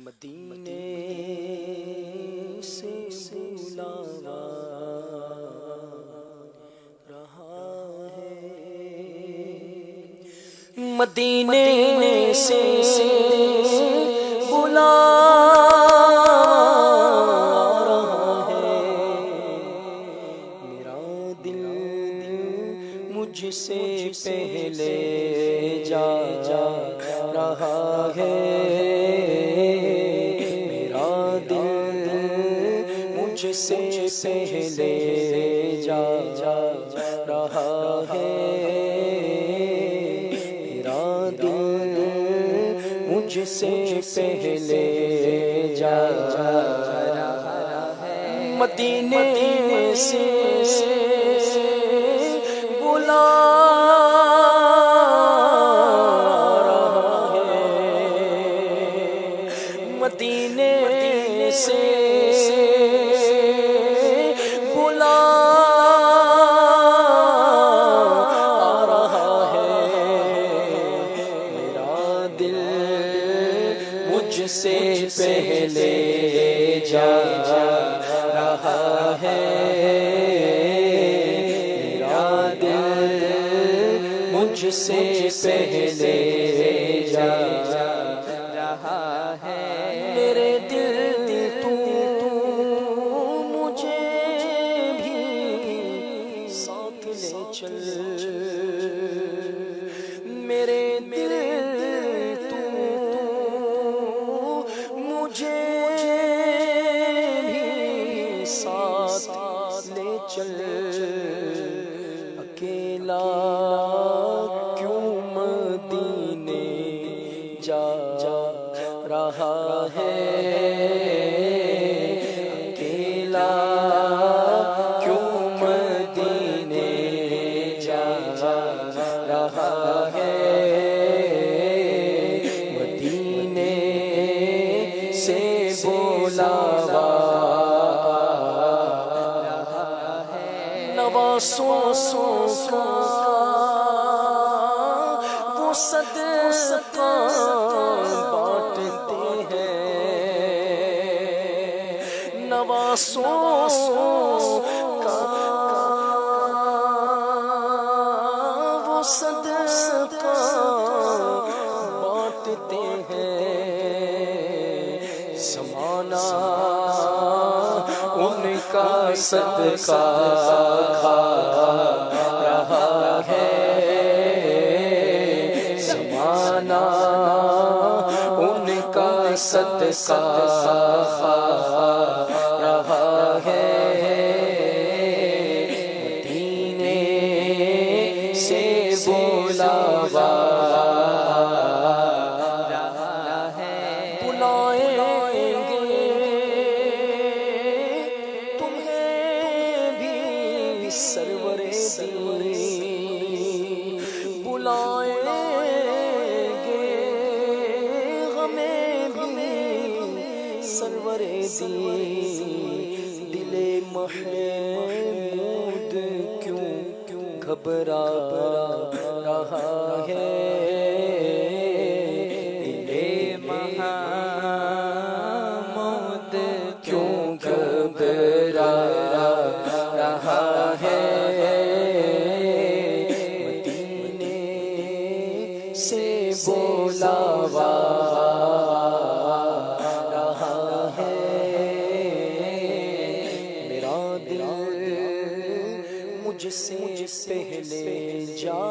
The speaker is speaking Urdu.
مدینے سے بلاوا رہا ہے، مدینے سے بلا رہا ہے، میرا دل مجھ سے پہلے جا رہا ہے، میرا دل مجھ سے پہلے جا رہا ہے، میرا دل مجھ سے پہلے جا رہا ہے، مدینے سے بلا مدینے سے بلا رہا ہے، میرا دل مجھ سے پہلے جا رہا ہے، میرا دل مجھ سے پہلے جا رہا ہے، میرے دل تو مجھے بھی ساتھ لے چل، میرے دل تو مجھے بھی ساتھ لے چل، اکیلا کیوں مدینے جا رہا ہے، اکیلا کیوں مدینے جا رہا ہے، مدینے سے بلاوا نواسوں کا وہ صدقہ بانٹتے ہیں، نواسوں کا وہ صدقہ بانٹتے ہیں، زمانہ ان کا صدقہ کھا رہا ہے، زمانہ ان کا صدقہ کھا رہا ہے، مدینے سے بلاوا رہا ہے، بلائیں گے تمہیں بھی سرور دی، بلائیں گے ہمیں بھی سرور دی، دل محمود کیوں گھبرا رہا ہے، دل محمود کیوں گھبرا رہا ہے، مدینے سے بلاوا رہا ہے، میرا دل مجھ سے پہلے جا